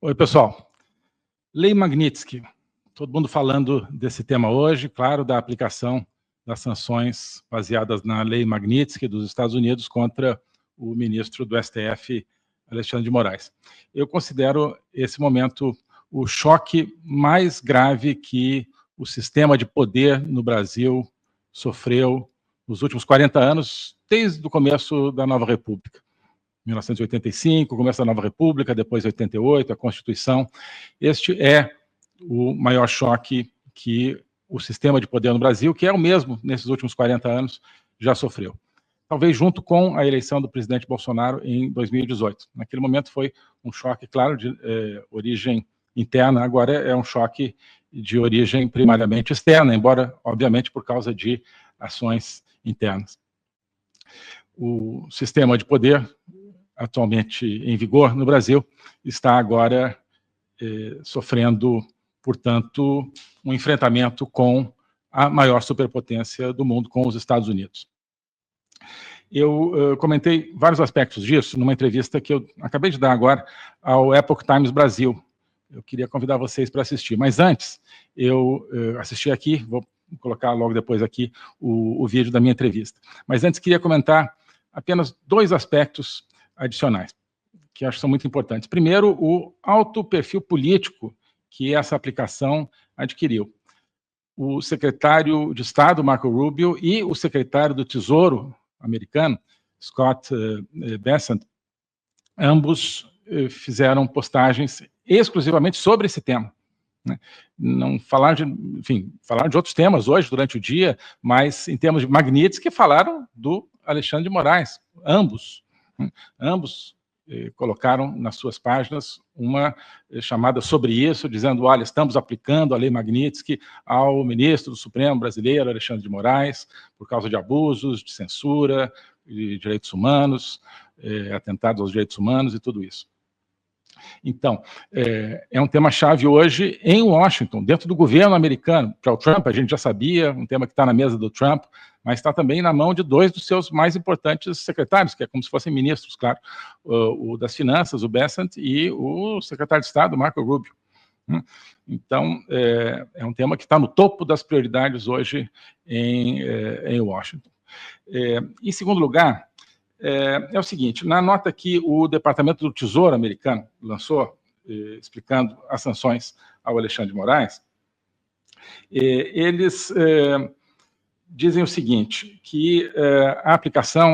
Oi, pessoal. Lei Magnitsky. Todo mundo falando desse tema hoje, claro, da aplicação das sanções baseadas na Lei Magnitsky dos Estados Unidos contra o ministro do STF, Alexandre de Moraes. Eu considero esse momento o choque mais grave que o sistema de poder no Brasil sofreu nos últimos 40 anos, desde o começo da Nova República. 1985, começo da Nova República, depois 88, a Constituição. Este é o maior choque que o sistema de poder no Brasil, que é o mesmo nesses últimos 40 anos, já sofreu. Talvez junto com a eleição do presidente Bolsonaro em 2018. Naquele momento foi um choque, claro, de origem interna, agora é um choque de origem primariamente externa, embora, obviamente, por causa de ações internas. O sistema de poder atualmente em vigor no Brasil, está agora sofrendo, portanto, um enfrentamento com a maior superpotência do mundo, com os Estados Unidos. Eu comentei vários aspectos disso numa entrevista que eu acabei de dar agora ao Epoch Times Brasil. Eu queria convidar vocês para assistir, mas antes, eu assisti aqui, vou colocar logo depois aqui o vídeo da minha entrevista. Mas antes queria comentar apenas dois aspectos adicionais, que acho que são muito importantes. Primeiro, o alto perfil político que essa aplicação adquiriu. O secretário de Estado, Marco Rubio, e o secretário do Tesouro americano, Scott Bessent, ambos fizeram postagens exclusivamente sobre esse tema. Não falaram de, enfim, falaram de outros temas hoje, durante o dia, mas em termos de Magnitsky, falaram do Alexandre de Moraes, ambos colocaram nas suas páginas uma chamada sobre isso, dizendo, olha, estamos aplicando a Lei Magnitsky ao ministro do Supremo brasileiro, Alexandre de Moraes, por causa de abusos, de censura, de direitos humanos, atentados aos direitos humanos e tudo isso. Então, é um tema-chave hoje em Washington, dentro do governo americano. Para o Trump, a gente já sabia, um tema que está na mesa do Trump, mas está também na mão de dois dos seus mais importantes secretários, que é como se fossem ministros, claro, o das Finanças, o Bessent, e o secretário de Estado, Marco Rubio. Então, é um tema que está no topo das prioridades hoje em Washington. Em segundo lugar, é o seguinte, na nota que o Departamento do Tesouro americano lançou, explicando as sanções ao Alexandre de Moraes, eles dizem o seguinte, que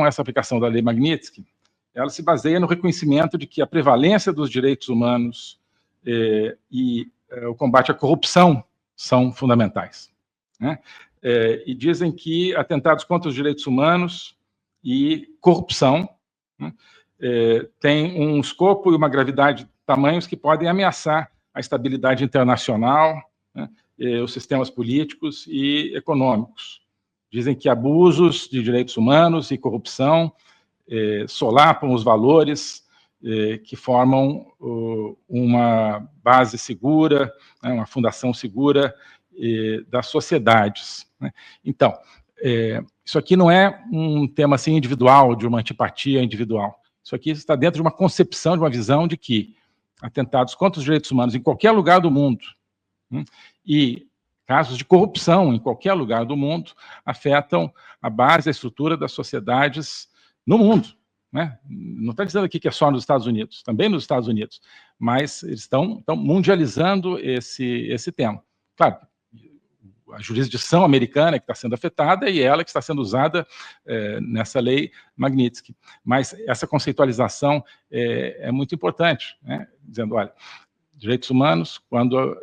essa aplicação da Lei Magnitsky, ela se baseia no reconhecimento de que a prevalência dos direitos humanos e o combate à corrupção são fundamentais, né? E dizem que atentados contra os direitos humanos e corrupção, né, tem um escopo e uma gravidade tamanhos que podem ameaçar a estabilidade internacional, né, os sistemas políticos e econômicos. Dizem que abusos de direitos humanos e corrupção solapam os valores que formam uma base segura, né, uma fundação segura das sociedades, né? Então, isso aqui não é um tema assim individual, de uma antipatia individual. Isso aqui está dentro de uma concepção, de uma visão de que atentados contra os direitos humanos em qualquer lugar do mundo, né, e casos de corrupção em qualquer lugar do mundo afetam a base, a estrutura das sociedades no mundo, né? Não está dizendo aqui que é só nos Estados Unidos, também nos Estados Unidos, mas eles estão mundializando esse tema. Claro, a jurisdição americana que está sendo afetada e ela que está sendo usada nessa lei Magnitsky. Mas essa conceitualização é muito importante, né? Dizendo, olha, direitos humanos, quando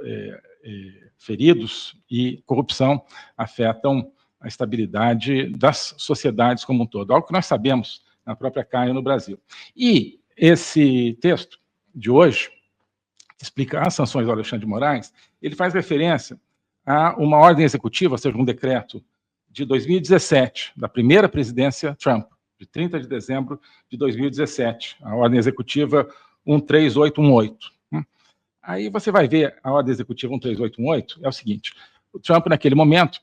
feridos e corrupção afetam a estabilidade das sociedades como um todo, algo que nós sabemos na própria carne no Brasil. E esse texto de hoje, que explica as sanções ao Alexandre de Moraes, ele faz referência a uma ordem executiva, ou seja, um decreto de 2017, da primeira presidência Trump, de 30 de dezembro de 2017, a ordem executiva 13818. Aí você vai ver a ordem executiva 13818, é o seguinte, o Trump, naquele momento,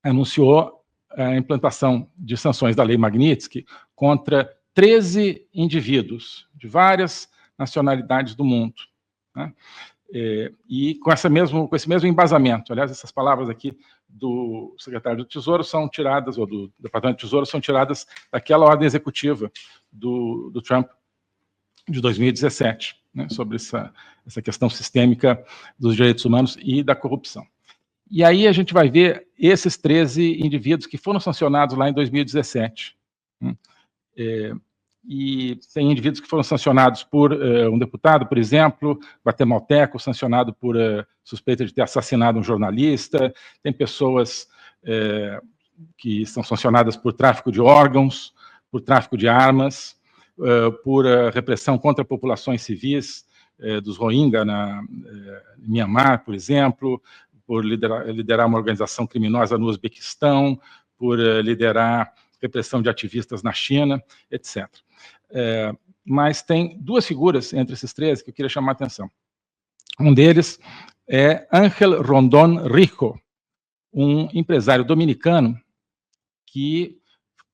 anunciou a implantação de sanções da Lei Magnitsky contra 13 indivíduos de várias nacionalidades do mundo, né? E com esse mesmo embasamento. Aliás, essas palavras aqui do secretário do Tesouro são tiradas, ou do Departamento de Tesouro, são tiradas daquela ordem executiva do Trump de 2017, né, sobre essa questão sistêmica dos direitos humanos e da corrupção. E aí a gente vai ver esses 13 indivíduos que foram sancionados lá em 2017. E tem indivíduos que foram sancionados por um deputado, por exemplo, guatemalteco, sancionado por suspeita de ter assassinado um jornalista, tem pessoas que são sancionadas por tráfico de órgãos, por tráfico de armas, por repressão contra populações civis dos Rohingya na Myanmar, por exemplo, por liderar uma organização criminosa no Uzbequistão, por liderar repressão de ativistas na China, etc. Mas tem duas figuras entre esses 13 que eu queria chamar a atenção. Um deles é Ángel Rondón Rijo, um empresário dominicano que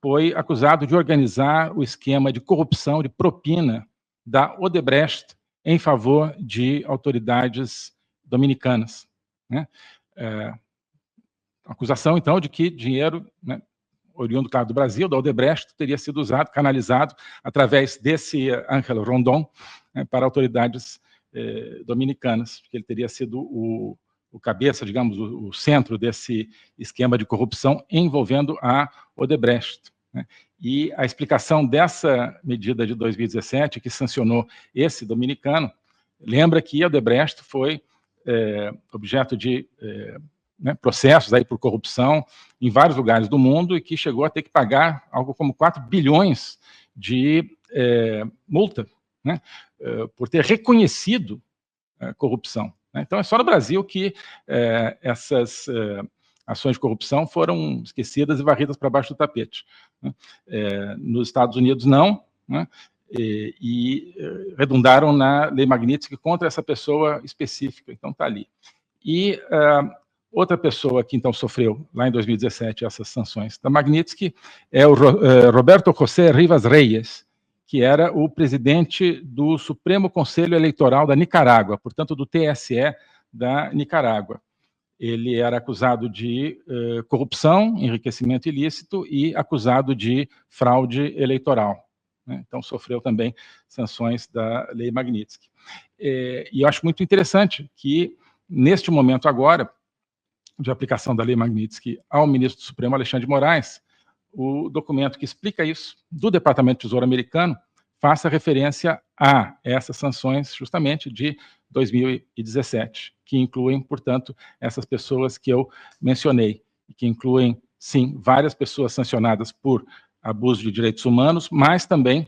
foi acusado de organizar o esquema de corrupção, de propina da Odebrecht em favor de autoridades dominicanas, né? Acusação, então, de que dinheiro, né, oriundo, claro, do Brasil, da Odebrecht, teria sido usado, canalizado, através desse Ángel Rondón, né, para autoridades dominicanas, porque ele teria sido o cabeça, digamos, o centro desse esquema de corrupção envolvendo a Odebrecht, né? E a explicação dessa medida de 2017, que sancionou esse dominicano, lembra que a Odebrecht foi objeto de processos aí por corrupção em vários lugares do mundo e que chegou a ter que pagar algo como 4 bilhões de multa, né, por ter reconhecido corrupção. Então, é só no Brasil que essas ações de corrupção foram esquecidas e varridas para baixo do tapete, né? Nos Estados Unidos, não, né? E redundaram na Lei Magnitsky contra essa pessoa específica. Então, está ali. E outra pessoa que, então, sofreu, lá em 2017, essas sanções da Magnitsky é o Roberto José Rivas Reyes, que era o presidente do Supremo Conselho Eleitoral da Nicarágua, portanto, do TSE da Nicarágua. Ele era acusado de corrupção, enriquecimento ilícito e acusado de fraude eleitoral, né? Então, sofreu também sanções da Lei Magnitsky. E eu acho muito interessante que, neste momento agora, de aplicação da Lei Magnitsky ao ministro do Supremo, Alexandre de Moraes, o documento que explica isso, do Departamento de Tesouro americano, faça referência a essas sanções, justamente, de 2017, que incluem, portanto, essas pessoas que eu mencionei, e que incluem, sim, várias pessoas sancionadas por abuso de direitos humanos, mas também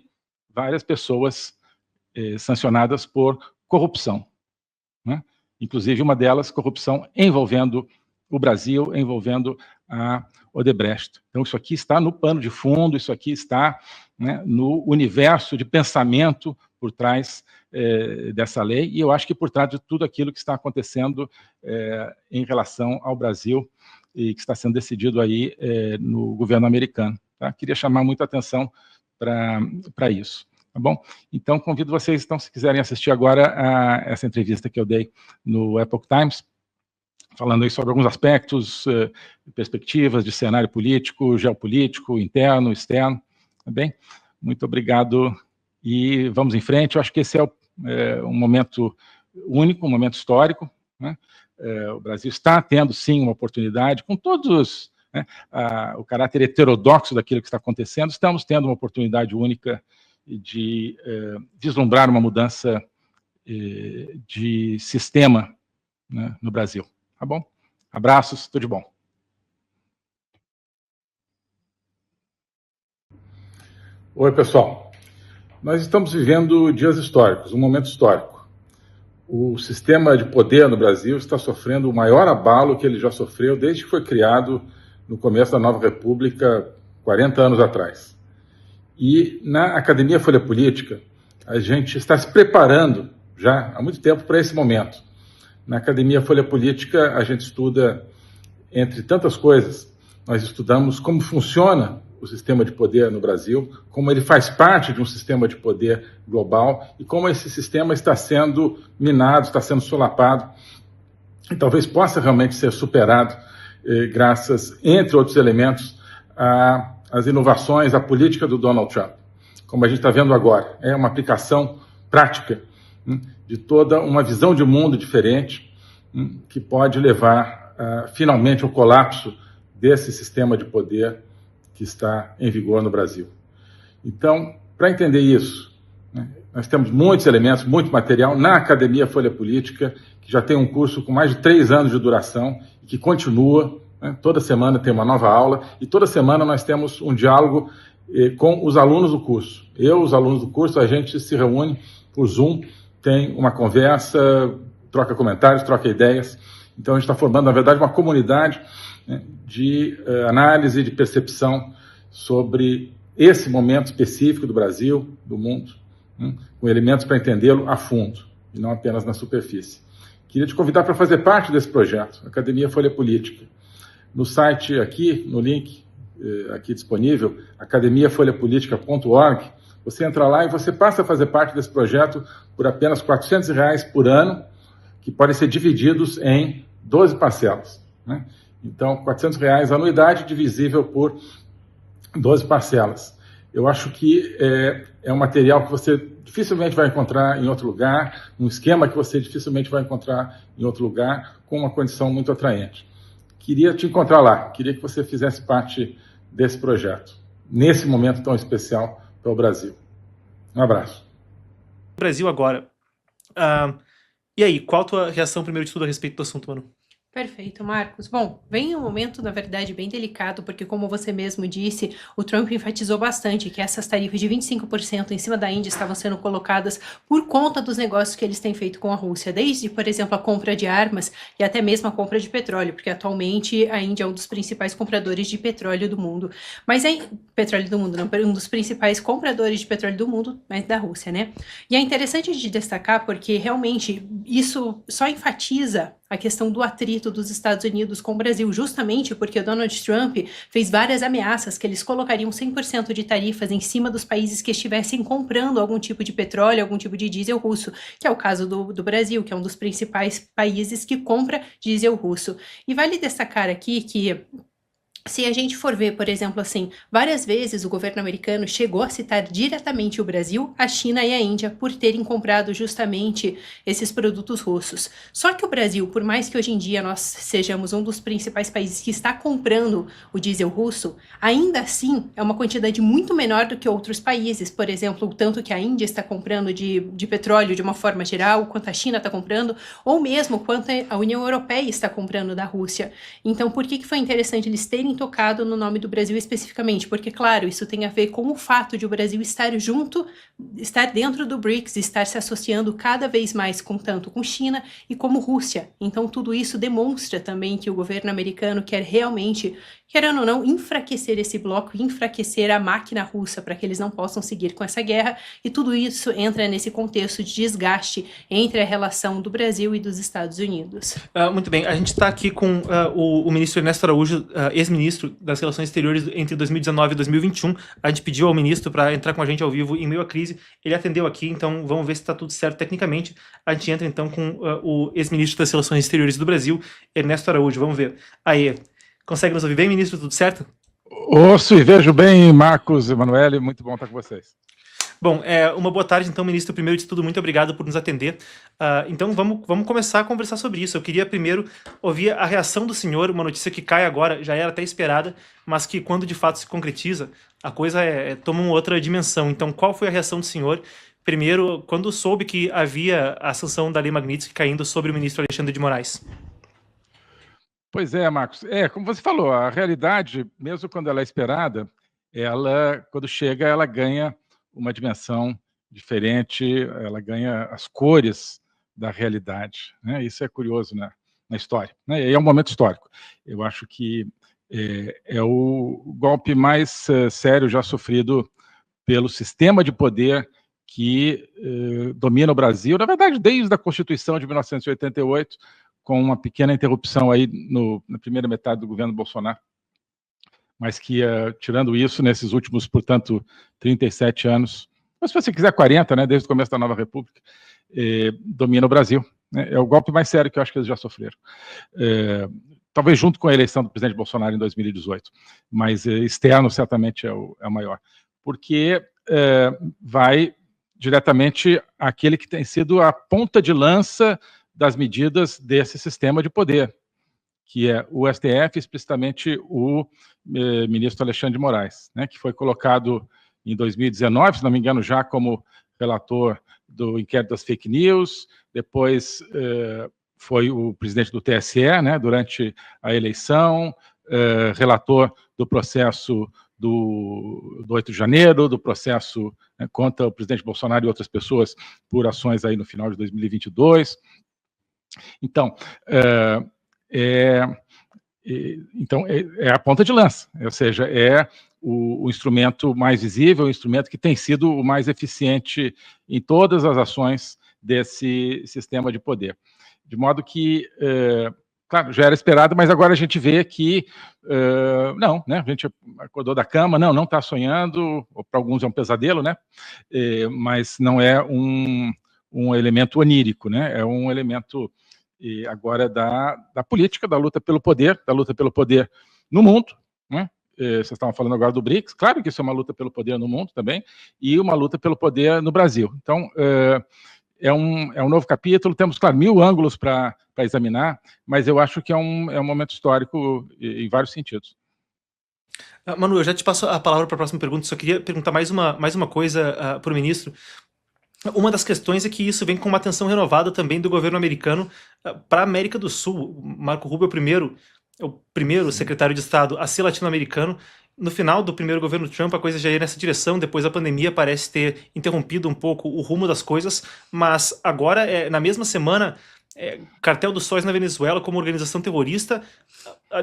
várias pessoas sancionadas por corrupção, né? Inclusive uma delas, corrupção envolvendo o Brasil, envolvendo a Odebrecht. Então, isso aqui está no pano de fundo, isso aqui está, né, no universo de pensamento por trás dessa lei, e eu acho que por trás de tudo aquilo que está acontecendo em relação ao Brasil e que está sendo decidido aí no governo americano. Tá? Queria chamar muita atenção para isso. Tá bom? Então, convido vocês, então, se quiserem assistir agora a essa entrevista que eu dei no Epoch Times, falando aí sobre alguns aspectos, perspectivas de cenário político, geopolítico, interno, externo. Tá bem? Muito obrigado e vamos em frente. Eu acho que esse é um momento único, um momento histórico, né? O Brasil está tendo, sim, uma oportunidade, com todos, né, o caráter heterodoxo daquilo que está acontecendo, estamos tendo uma oportunidade única de vislumbrar uma mudança de sistema, né, no Brasil. Tá bom? Abraços, tudo de bom. Oi, pessoal. Nós estamos vivendo dias históricos, um momento histórico. O sistema de poder no Brasil está sofrendo o maior abalo que ele já sofreu desde que foi criado no começo da Nova República, 40 anos atrás. E na Academia Folha Política, a gente está se preparando já há muito tempo para esse momento. Na Academia Folha Política, a gente estuda, entre tantas coisas, nós estudamos como funciona o sistema de poder no Brasil, como ele faz parte de um sistema de poder global e como esse sistema está sendo minado, está sendo solapado e talvez possa realmente ser superado graças, entre outros elementos, às inovações, à política do Donald Trump. Como a gente está vendo agora, é uma aplicação prática de toda uma visão de mundo diferente que pode levar finalmente ao colapso desse sistema de poder que está em vigor no Brasil. Então, para entender isso, nós temos muitos elementos, muito material na Academia Folha Política, que já tem um curso com mais de 3 anos de duração, e que continua, toda semana tem uma nova aula, e toda semana nós temos um diálogo com os alunos do curso. Os alunos do curso, a gente se reúne por Zoom, tem uma conversa, troca comentários, troca ideias. Então, a gente está formando, na verdade, uma comunidade de análise, de percepção sobre esse momento específico do Brasil, do mundo, com elementos para entendê-lo a fundo, e não apenas na superfície. Queria te convidar para fazer parte desse projeto, Academia Folha Política. No site aqui, no link aqui disponível, academiafolhapolitica.org, você entra lá e você passa a fazer parte desse projeto por apenas R$400 por ano, que podem ser divididos em 12 parcelas. Então, R$400 anuidade divisível por 12 parcelas. Eu acho que é um material que você dificilmente vai encontrar em outro lugar, um esquema que você dificilmente vai encontrar em outro lugar, com uma condição muito atraente. Queria te encontrar lá, queria que você fizesse parte desse projeto, nesse momento tão especial para o Brasil. Um abraço. Brasil agora. E aí, qual a tua reação, primeiro de tudo, a respeito do assunto, Manu? Perfeito, Marcos. Bom, vem um momento, na verdade, bem delicado, porque, como você mesmo disse, o Trump enfatizou bastante que essas tarifas de 25% em cima da Índia estavam sendo colocadas por conta dos negócios que eles têm feito com a Rússia, desde, por exemplo, a compra de armas e até mesmo a compra de petróleo, porque atualmente a Índia é um dos principais compradores de petróleo do mundo. Mas petróleo do mundo, não, um dos principais compradores de petróleo do mundo, mas da Rússia, né? E é interessante de destacar porque, realmente, isso só enfatiza a questão do atrito dos Estados Unidos com o Brasil, justamente porque o Donald Trump fez várias ameaças que eles colocariam 100% de tarifas em cima dos países que estivessem comprando algum tipo de petróleo, algum tipo de diesel russo, que é o caso do Brasil, que é um dos principais países que compra diesel russo. E vale destacar aqui que, se a gente for ver, por exemplo, assim, várias vezes o governo americano chegou a citar diretamente o Brasil, a China e a Índia por terem comprado justamente esses produtos russos. Só que o Brasil, por mais que hoje em dia nós sejamos um dos principais países que está comprando o diesel russo, ainda assim é uma quantidade muito menor do que outros países. Por exemplo, o tanto que a Índia está comprando de petróleo de uma forma geral, quanto a China está comprando, ou mesmo quanto a União Europeia está comprando da Rússia. Então, por que foi interessante eles terem tocado no nome do Brasil especificamente? Porque, claro, isso tem a ver com o fato de o Brasil estar dentro do BRICS, estar se associando cada vez mais tanto com China e como Rússia. Então, tudo isso demonstra também que o governo americano quer realmente, querendo ou não, enfraquecer esse bloco, enfraquecer a máquina russa para que eles não possam seguir com essa guerra, e tudo isso entra nesse contexto de desgaste entre a relação do Brasil e dos Estados Unidos. Muito bem, a gente está aqui com o ministro Ernesto Araújo, ex-ministro das Relações Exteriores entre 2019 e 2021. A gente pediu ao ministro para entrar com a gente ao vivo em meio à crise, ele atendeu aqui, então vamos ver se está tudo certo tecnicamente. A gente entra então com o ex-ministro das Relações Exteriores do Brasil, Ernesto Araújo, vamos ver. Aí, consegue nos ouvir bem, ministro? Tudo certo? Ouço e vejo bem, Marcos, Emanuele, muito bom estar com vocês. Bom, uma boa tarde, então, ministro. Primeiro de tudo, muito obrigado por nos atender. Então, vamos começar a conversar sobre isso. Eu queria primeiro ouvir a reação do senhor, uma notícia que cai agora, já era até esperada, mas que quando de fato se concretiza, a coisa toma uma outra dimensão. Então, qual foi a reação do senhor? Primeiro, quando soube que havia a sanção da Lei Magnitsky caindo sobre o ministro Alexandre de Moraes? Pois é, Marcos. Como você falou, a realidade, mesmo quando ela é esperada, quando chega, ela ganha uma dimensão diferente, ela ganha as cores da realidade, né? Isso é curioso na história, né? E é um momento histórico. Eu acho que é o golpe mais sério já sofrido pelo sistema de poder que domina o Brasil, na verdade, desde a Constituição de 1988, com uma pequena interrupção aí na primeira metade do governo Bolsonaro. mas que, tirando isso, nesses últimos, portanto, 37 anos, mas se você quiser 40, né, desde o começo da Nova República, domina o Brasil. Né? É o golpe mais sério que eu acho que eles já sofreram. Talvez junto com a eleição do presidente Bolsonaro em 2018, mas externo certamente é o maior, porque vai diretamente àquele que tem sido a ponta de lança das medidas desse sistema de poder, que é o STF, explicitamente o ministro Alexandre de Moraes, né, que foi colocado em 2019, se não me engano, já como relator do inquérito das fake news, depois foi o presidente do TSE, né, durante a eleição, relator do processo do 8 de janeiro, do processo contra o presidente Bolsonaro e outras pessoas por ações aí no final de 2022. Então, é a ponta de lança, ou seja, é o instrumento mais visível, o instrumento que tem sido o mais eficiente em todas as ações desse sistema de poder. De modo que, claro, já era esperado, mas agora a gente vê que, não, né, a gente acordou da cama, não está sonhando, ou para alguns é um pesadelo, né, mas não é um elemento onírico, né, é um elemento agora da política, da luta pelo poder no mundo, né? Vocês estavam falando agora do BRICS, claro que isso é uma luta pelo poder no mundo também, e uma luta pelo poder no Brasil. Então, é um novo capítulo, temos, claro, 1000 ângulos para examinar, mas eu acho que é um momento histórico em vários sentidos. Manu, eu já te passo a palavra para a próxima pergunta, só queria perguntar mais uma coisa para o ministro. Uma das questões é que isso vem com uma atenção renovada também do governo americano para a América do Sul. Marco Rubio é o primeiro secretário de Estado a ser latino-americano. No final do primeiro governo Trump, a coisa já ia nessa direção, depois a pandemia parece ter interrompido um pouco o rumo das coisas, mas agora, na mesma semana, Cartel dos Sóis na Venezuela como organização terrorista,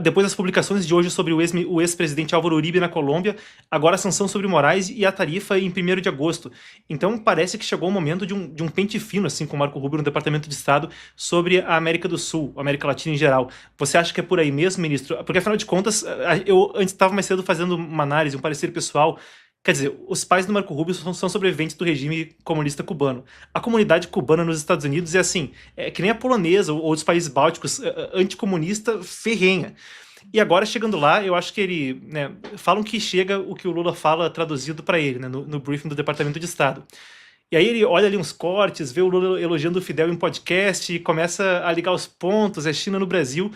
depois das publicações de hoje sobre o ex-presidente Álvaro Uribe na Colômbia, agora a sanção sobre Moraes e a tarifa em 1º de agosto. Então parece que chegou o momento de um pente fino, assim, com o Marco Rubio no Departamento de Estado, sobre a América do Sul, a América Latina em geral. Você acha que é por aí mesmo, ministro? Porque afinal de contas, eu antes estava mais cedo fazendo uma análise, um parecer pessoal. Quer dizer, os pais do Marco Rubio são sobreviventes do regime comunista cubano. A comunidade cubana nos Estados Unidos é assim, que nem a polonesa ou dos países bálticos, anticomunista ferrenha. E agora, chegando lá, eu acho que ele... Né, falam que chega o que o Lula fala traduzido para ele, né, no briefing do Departamento de Estado. E aí ele olha ali uns cortes, vê o Lula elogiando o Fidel em podcast e começa a ligar os pontos, China no Brasil...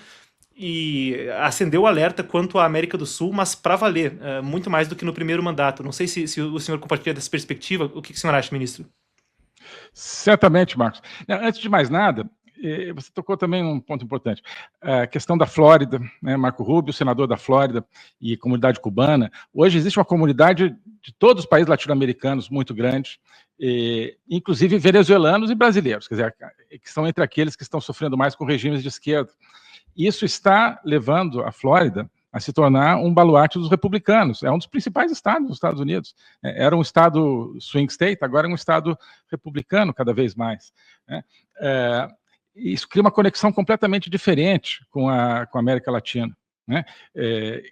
E acendeu o alerta quanto à América do Sul, mas para valer, muito mais do que no primeiro mandato. Não sei se o senhor compartilha dessa perspectiva. O que o senhor acha, ministro? Certamente, Marcos. Antes de mais nada, você tocou também um ponto importante. A questão da Flórida, né, Marco Rubio, senador da Flórida, e comunidade cubana. Hoje existe uma comunidade de todos os países latino-americanos muito grande, inclusive venezuelanos e brasileiros, quer dizer, que são entre aqueles que estão sofrendo mais com regimes de esquerda. Isso está levando a Flórida a se tornar um baluarte dos republicanos. É um dos principais estados dos Estados Unidos. Era um estado swing state, agora é um estado republicano cada vez mais. Né? Isso cria uma conexão completamente diferente com a América Latina. Né?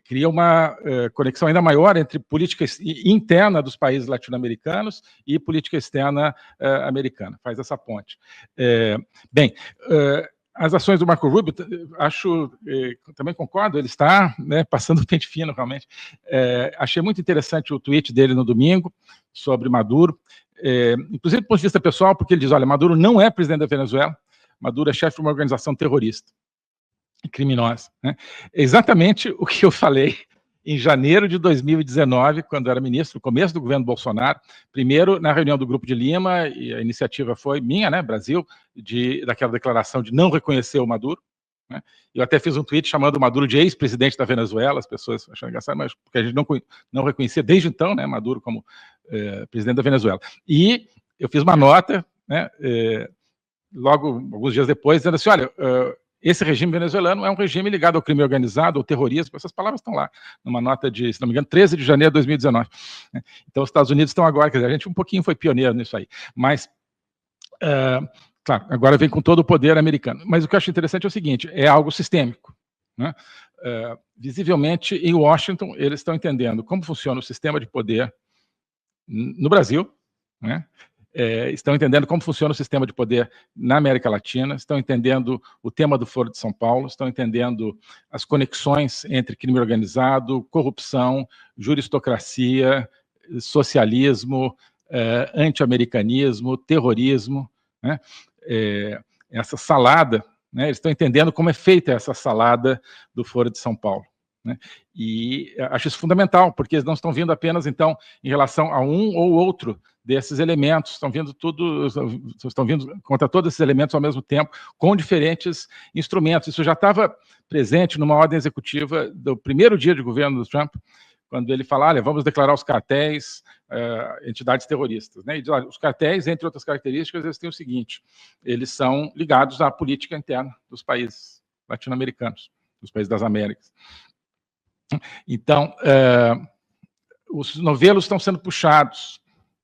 Cria uma conexão ainda maior entre política interna dos países latino-americanos e política externa americana. Faz essa ponte. As ações do Marco Rubio, acho, também concordo, ele está, né, passando o pente fino, realmente. Achei muito interessante o tweet dele no domingo sobre Maduro, inclusive do ponto de vista pessoal, porque ele diz, olha, Maduro não é presidente da Venezuela, Maduro é chefe de uma organização terrorista e criminosa. Né? Exatamente o que eu falei em janeiro de 2019, quando era ministro, no começo do governo Bolsonaro, primeiro na reunião do Grupo de Lima, e a iniciativa foi minha, né, Brasil, daquela declaração de não reconhecer o Maduro. Né? Eu até fiz um tweet chamando o Maduro de ex-presidente da Venezuela, as pessoas achando engraçado, mas porque a gente não reconhecia desde então, né, Maduro como presidente da Venezuela. E eu fiz uma nota, né, logo, alguns dias depois, dizendo assim, olha... esse regime venezuelano é um regime ligado ao crime organizado, ao terrorismo, essas palavras estão lá, numa nota de, se não me engano, 13 de janeiro de 2019. Então, os Estados Unidos estão agora, quer dizer, a gente um pouquinho foi pioneiro nisso aí, mas, claro, agora vem com todo o poder americano. Mas o que eu acho interessante é o seguinte, é algo sistêmico. Né? visivelmente, em Washington, eles estão entendendo como funciona o sistema de poder no Brasil, né? Estão entendendo como funciona o sistema de poder na América Latina, estão entendendo o tema do Foro de São Paulo, estão entendendo as conexões entre crime organizado, corrupção, juristocracia, socialismo, anti-americanismo, terrorismo, né? Essa salada, né? Eles estão entendendo como é feita essa salada do Foro de São Paulo, né? E acho isso fundamental, porque eles não estão vindo apenas, então, em relação a um ou outro desses elementos, estão vindo contra todos esses elementos ao mesmo tempo, com diferentes instrumentos. Isso já estava presente numa ordem executiva do primeiro dia de governo do Trump, quando ele fala, olha, vamos declarar os cartéis entidades terroristas, né? E diz, olha, os cartéis, entre outras características, eles têm o seguinte, eles são ligados à política interna dos países latino-americanos, dos países das Américas. Então, os novelos estão sendo puxados,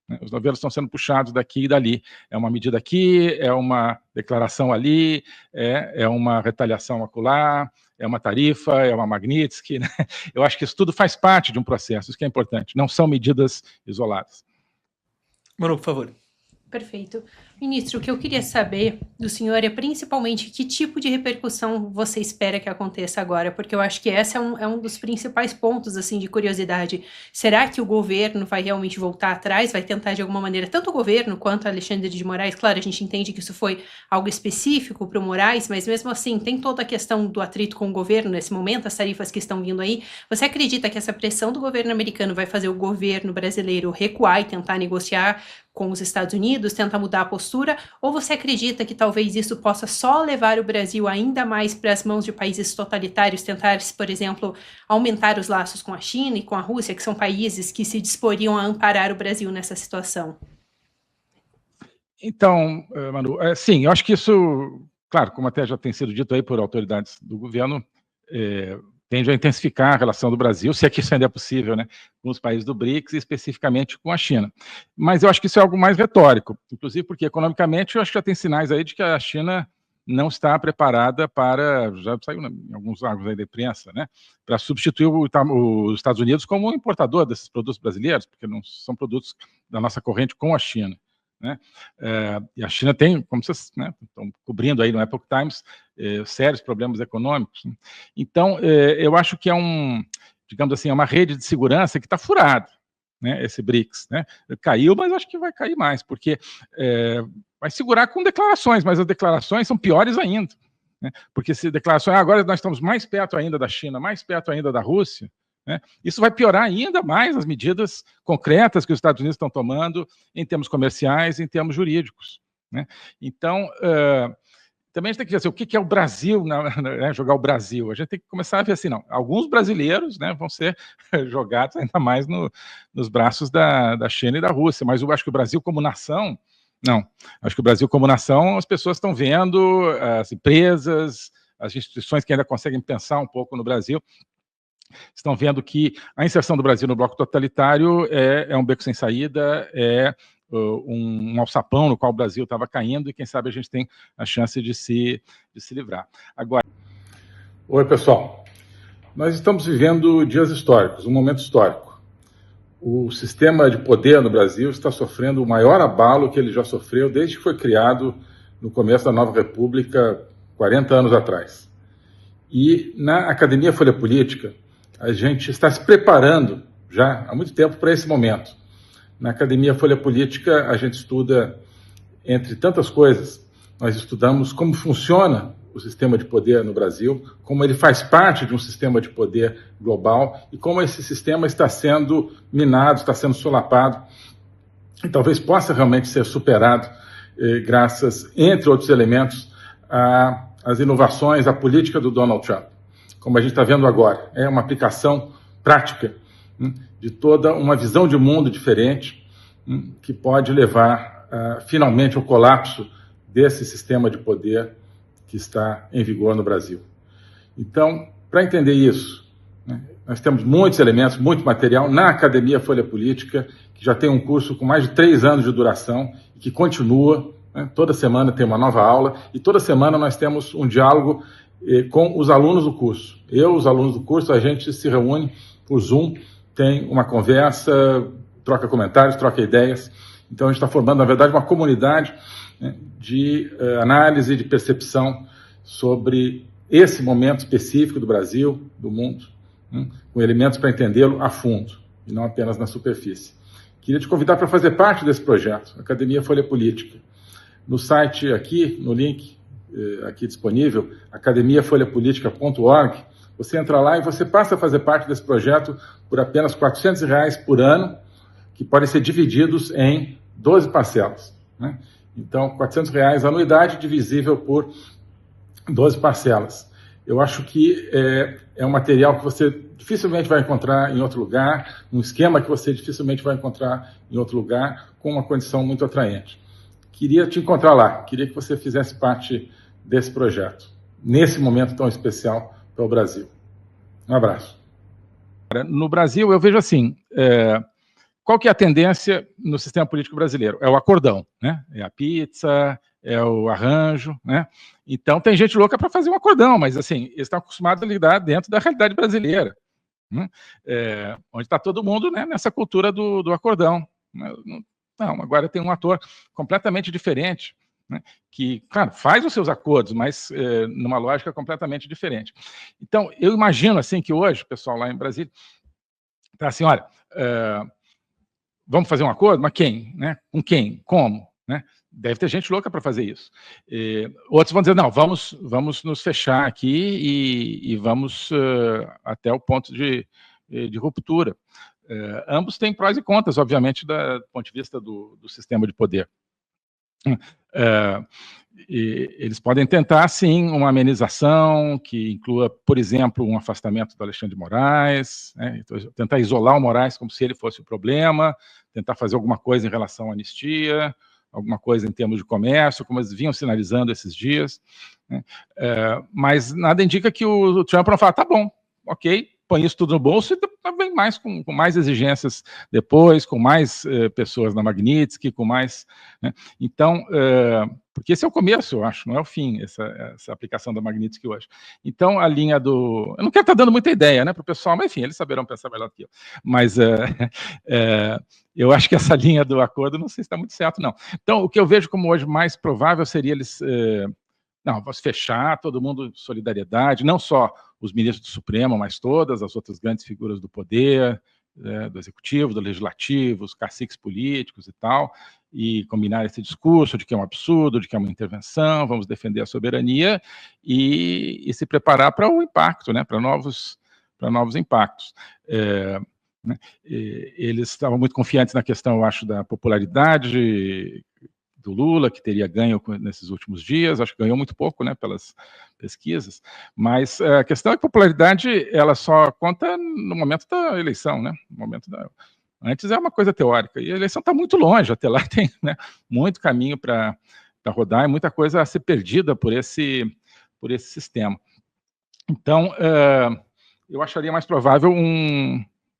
né? Os novelos estão sendo puxados daqui e dali. É uma medida aqui, é uma declaração ali, é uma retaliação acolá, é uma tarifa, é uma Magnitsky, né? Eu acho que isso tudo faz parte de um processo, isso que é importante, não são medidas isoladas. Manu, por favor. Perfeito. Ministro, o que eu queria saber do senhor é principalmente que tipo de repercussão você espera que aconteça agora, porque eu acho que esse é um dos principais pontos, assim, de curiosidade. Será que o governo vai realmente voltar atrás, vai tentar de alguma maneira, tanto o governo quanto Alexandre de Moraes? Claro, a gente entende que isso foi algo específico para o Moraes, mas mesmo assim, tem toda a questão do atrito com o governo nesse momento, as tarifas que estão vindo aí. Você acredita que essa pressão do governo americano vai fazer o governo brasileiro recuar e tentar negociar com os Estados Unidos, tentar mudar a postura, ou você acredita que talvez isso possa só levar o Brasil ainda mais para as mãos de países totalitários, tentar, por exemplo, aumentar os laços com a China e com a Rússia, que são países que se disporiam a amparar o Brasil nessa situação? Então, Manu, sim, eu acho que isso, claro, como até já tem sido dito aí por autoridades do governo, tende a intensificar a relação do Brasil, se é que isso ainda é possível, né, com os países do BRICS e especificamente com a China. Mas eu acho que isso é algo mais retórico, inclusive porque economicamente eu acho que já tem sinais aí de que a China não está preparada para, já saiu em alguns órgãos aí da imprensa, né, para substituir os Estados Unidos como importador desses produtos brasileiros, porque não são produtos da nossa corrente com a China, né? E a China tem, como vocês, né, estão cobrindo aí no Epoch Times, sérios problemas econômicos, né? Então, eu acho que digamos assim, é uma rede de segurança que está furada, né, esse BRICS, né? Caiu, mas acho que vai cair mais, porque vai segurar com declarações, mas as declarações são piores ainda, né? Porque se declarações, agora nós estamos mais perto ainda da China, mais perto ainda da Rússia, né? Isso vai piorar ainda mais as medidas concretas que os Estados Unidos estão tomando em termos comerciais, em termos jurídicos, né? Então, também a gente tem que ver assim, o que é o Brasil, né, jogar o Brasil. A gente tem que começar a ver assim, não, alguns brasileiros, né, vão ser jogados ainda mais nos braços da China e da Rússia, mas eu acho que o Brasil como nação, não. Acho que o Brasil como nação, as pessoas estão vendo, as empresas, as instituições que ainda conseguem pensar um pouco no Brasil, estão vendo que a inserção do Brasil no bloco totalitário é um beco sem saída, é um alçapão no qual o Brasil estava caindo e quem sabe a gente tem a chance de se livrar. Agora... Oi, pessoal. Nós estamos vivendo dias históricos, um momento histórico. O sistema de poder no Brasil está sofrendo o maior abalo que ele já sofreu desde que foi criado no começo da Nova República, 40 anos atrás. E na Academia Folha Política, a gente está se preparando já há muito tempo para esse momento. Na Academia Folha Política, a gente estuda, entre tantas coisas, nós estudamos como funciona o sistema de poder no Brasil, como ele faz parte de um sistema de poder global e como esse sistema está sendo minado, está sendo solapado e talvez possa realmente ser superado graças, entre outros elementos, às inovações, à política do Donald Trump. Como a gente está vendo agora, é uma aplicação prática de toda uma visão de mundo diferente que pode levar finalmente ao colapso desse sistema de poder que está em vigor no Brasil. Então, para entender isso, né, nós temos muitos elementos, muito material na Academia Folha Política, que já tem um curso com mais de 3 anos de duração e que continua, né, toda semana tem uma nova aula e toda semana nós temos um diálogo com os alunos do curso. Os alunos do curso, a gente se reúne por Zoom, tem uma conversa, troca comentários, troca ideias. Então, a gente está formando, na verdade, uma comunidade, né, de análise, de percepção sobre esse momento específico do Brasil, do mundo, né, com elementos para entendê-lo a fundo, e não apenas na superfície. Queria te convidar para fazer parte desse projeto, Academia Folha Política. No site aqui, no link aqui disponível, academiafolhapolitica.org, você entra lá e você passa a fazer parte desse projeto por apenas R$400 por ano, que podem ser divididos em 12 parcelas, né? Então, R$400 anuidade divisível por 12 parcelas. Eu acho que é um material que você dificilmente vai encontrar em outro lugar, um esquema que você dificilmente vai encontrar em outro lugar, com uma condição muito atraente. Queria te encontrar lá, queria que você fizesse parte desse projeto, nesse momento tão especial para o Brasil. Um abraço. No Brasil, eu vejo assim, qual que é a tendência no sistema político brasileiro? É o acordão, né? É a pizza, é o arranjo, né? Então, tem gente louca para fazer um acordão, mas, assim, eles estão acostumados a lidar dentro da realidade brasileira, né? Onde está todo mundo, né, nessa cultura do acordão. Não, agora tem um ator completamente diferente, né, que, claro, faz os seus acordos, mas numa lógica completamente diferente. Então, eu imagino, assim, que hoje, o pessoal lá em Brasília está assim, olha, vamos fazer um acordo? Mas quem? Né? Com quem? Como? Né? Deve ter gente louca para fazer isso. Outros vão dizer, não, vamos nos fechar aqui e vamos até o ponto de ruptura. Ambos têm prós e contras, obviamente, do ponto de vista do sistema de poder. Eles podem tentar, sim, uma amenização que inclua, por exemplo, um afastamento do Alexandre de Moraes, né? Então, tentar isolar o Moraes como se ele fosse o problema, tentar fazer alguma coisa em relação à anistia, alguma coisa em termos de comércio, como eles vinham sinalizando esses dias, né? Mas nada indica que o Trump não fala, tá bom, ok, põe isso tudo no bolso e vem mais com mais exigências depois, com mais pessoas na Magnitsky, com mais... Né? Então, porque esse é o começo, eu acho, não é o fim, essa aplicação da Magnitsky hoje. Então, a linha do... Eu não quero estar dando muita ideia, né, para o pessoal, mas, enfim, eles saberão pensar melhor do que eu. Mas eu acho que essa linha do acordo, não sei se está muito certo, não. Então, o que eu vejo como hoje mais provável seria eles... Não, vamos fechar, todo mundo solidariedade, não só os ministros do Supremo, mas todas as outras grandes figuras do poder, do executivo, do legislativo, os caciques políticos e tal, e combinar esse discurso de que é um absurdo, de que é uma intervenção, vamos defender a soberania e se preparar para o impacto, né, para novos impactos. Né, eles estavam muito confiantes na questão, eu acho, da popularidade do Lula, que teria ganho nesses últimos dias, acho que ganhou muito pouco, né, pelas pesquisas, mas a questão é que a popularidade, ela só conta no momento da eleição, né, no momento antes é uma coisa teórica, e a eleição está muito longe, até lá tem, né, muito caminho para rodar e muita coisa a ser perdida por esse sistema. Então, eu acharia mais provável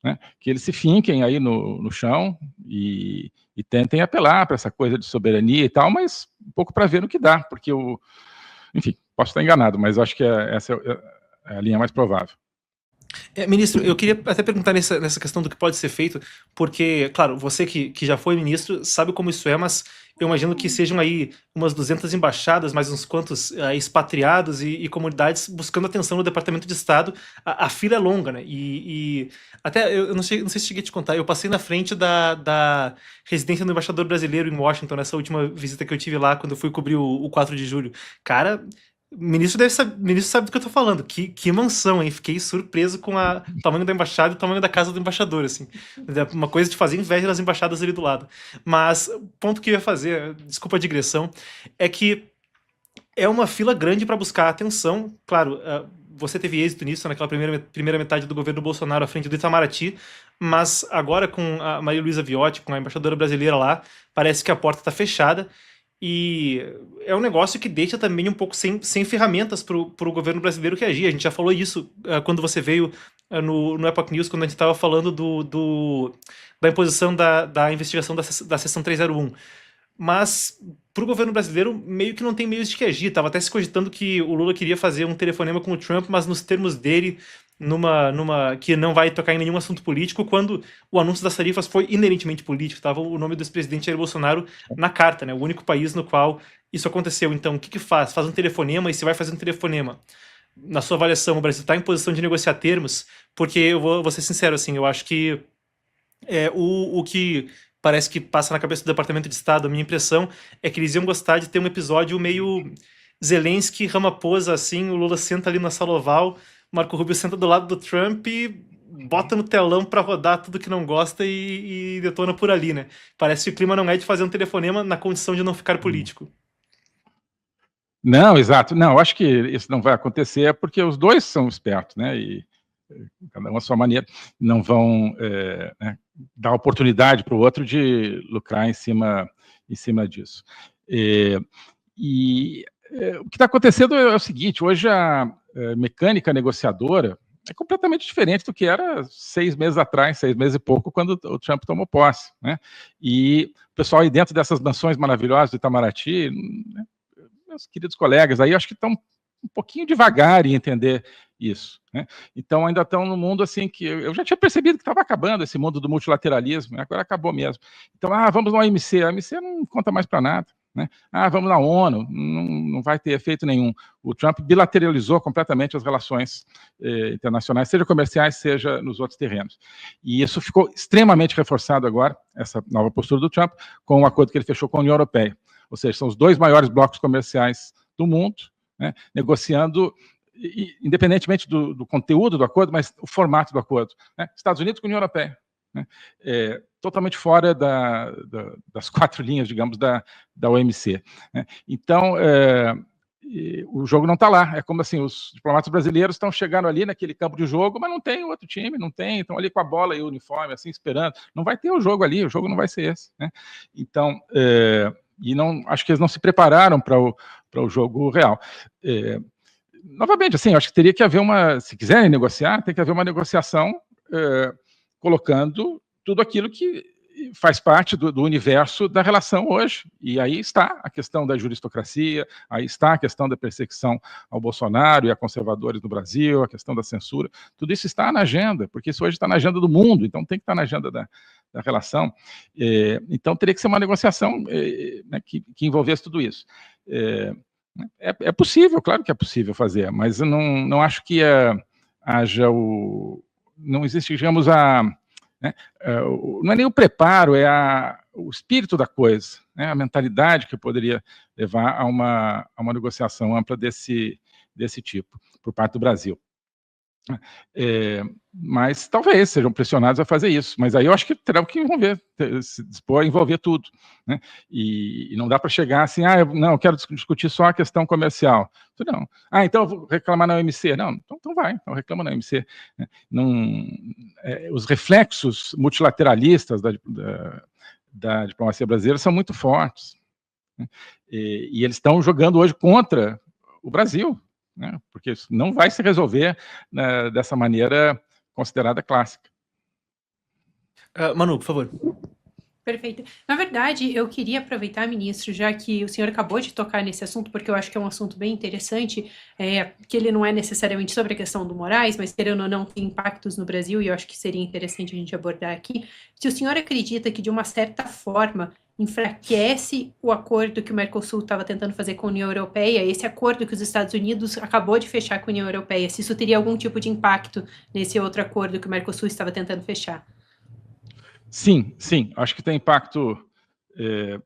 né, que eles se finquem aí no chão e tentem apelar para essa coisa de soberania e tal, mas um pouco para ver no que dá, porque enfim, posso estar enganado, mas acho que essa é a linha mais provável. Ministro, eu queria até perguntar nessa questão do que pode ser feito, porque, claro, você que já foi ministro sabe como isso é, mas eu imagino que sejam aí umas 200 embaixadas, mais uns quantos expatriados e comunidades buscando atenção no Departamento de Estado. A fila é longa, né? E até, eu não sei se cheguei a te contar, eu passei na frente da residência do embaixador brasileiro em Washington, nessa última visita que eu tive lá, quando eu fui cobrir o 4 de julho. Cara... O ministro sabe do que eu tô falando. Que mansão, hein? Fiquei surpreso com o tamanho da embaixada e o tamanho da casa do embaixador, assim. Uma coisa de fazer inveja das embaixadas ali do lado. Mas o ponto que eu ia fazer, desculpa a digressão, é que é uma fila grande para buscar atenção. Claro, você teve êxito nisso naquela primeira metade do governo Bolsonaro à frente do Itamaraty, mas agora com a Maria Luísa Viotti, com a embaixadora brasileira lá, parece que a porta está fechada. E é um negócio que deixa também um pouco sem ferramentas para o governo brasileiro reagir. A gente já falou isso quando você veio no Epoch News, quando a gente estava falando da imposição da investigação da Seção 301. Mas para o governo brasileiro, meio que não tem meios de que agir. Estava até se cogitando que o Lula queria fazer um telefonema com o Trump, mas nos termos dele, que não vai tocar em nenhum assunto político, quando o anúncio das tarifas foi inerentemente político. Estava o nome do ex-presidente Jair Bolsonaro na carta, né? O único país no qual isso aconteceu. Então, o que faz? Faz um telefonema, e se vai fazer um telefonema, na sua avaliação, o Brasil está em posição de negociar termos? Porque eu vou ser sincero, assim, eu acho que o que parece que passa na cabeça do Departamento de Estado, a minha impressão é que eles iam gostar de ter um episódio meio Zelensky, Ramaphosa, assim, o Lula senta ali na sala oval, o Marco Rubio senta do lado do Trump e bota no telão para rodar tudo que não gosta e detona por ali, né? Parece que o clima não é de fazer um telefonema na condição de não ficar político. Não, exato. Não, eu acho que isso não vai acontecer porque os dois são espertos, né? E cada um à sua maneira, não vão né, dar oportunidade para o outro de lucrar em cima disso. O que está acontecendo é o seguinte: hoje a mecânica negociadora é completamente diferente do que era 6 meses atrás, 6 meses e pouco, quando o Trump tomou posse, né? E o pessoal aí dentro dessas mansões maravilhosas do Itamaraty, né, meus queridos colegas aí, acho que estão um pouquinho devagar em entender isso, né? Então ainda estão no mundo assim que eu já tinha percebido que estava acabando esse mundo do multilateralismo, agora acabou mesmo. Então, vamos na OMC, a OMC não conta mais para nada, né? Vamos na ONU, não vai ter efeito nenhum. O Trump bilateralizou completamente as relações internacionais, seja comerciais, seja nos outros terrenos. E isso ficou extremamente reforçado agora, essa nova postura do Trump, com o acordo que ele fechou com a União Europeia. Ou seja, são os 2 maiores blocos comerciais do mundo, né, negociando, independentemente do conteúdo do acordo, mas o formato do acordo, né? Estados Unidos com a União Europeia, né? Totalmente fora das 4 linhas, digamos, da OMC, né? Então, o jogo não está lá. É como assim, os diplomatas brasileiros estão chegando ali naquele campo de jogo, mas não tem outro time, estão ali com a bola e o uniforme, assim, esperando. Não vai ter o jogo ali, o jogo não vai ser esse, né? Então, e acho que eles não se prepararam para o jogo real. Novamente, assim, acho que teria que haver se quiserem negociar, tem que haver uma negociação colocando tudo aquilo que faz parte do universo da relação hoje. E aí está a questão da juristocracia, aí está a questão da perseguição ao Bolsonaro e a conservadores no Brasil, a questão da censura. Tudo isso está na agenda, porque isso hoje está na agenda do mundo, então tem que estar na agenda da relação. Então teria que ser uma negociação né, que envolvesse tudo isso. É possível, claro que é possível fazer, mas eu não acho que haja não existe, digamos, né, não é nem o preparo, é o espírito da coisa, né, a mentalidade que poderia levar a uma negociação ampla desse tipo, por parte do Brasil. Mas talvez sejam pressionados a fazer isso, mas aí eu acho que terão que se dispor a envolver tudo, né? E não dá para chegar assim, eu quero discutir só a questão comercial. Não. Então eu vou reclamar na OMC. Não, então vai, então reclama na OMC. Né? Os reflexos multilateralistas da diplomacia brasileira são muito fortes, né? E eles estão jogando hoje contra o Brasil, né? Porque isso não vai se resolver dessa maneira considerada clássica. Manu, por favor. Perfeito. Na verdade, eu queria aproveitar, ministro, já que o senhor acabou de tocar nesse assunto, porque eu acho que é um assunto bem interessante, que ele não é necessariamente sobre a questão do Moraes, mas querendo ou não, tem impactos no Brasil, e eu acho que seria interessante a gente abordar aqui. Se o senhor acredita que, de uma certa forma, enfraquece o acordo que o Mercosul estava tentando fazer com a União Europeia, esse acordo que os Estados Unidos acabou de fechar com a União Europeia, se isso teria algum tipo de impacto nesse outro acordo que o Mercosul estava tentando fechar? Sim, acho que tem impacto,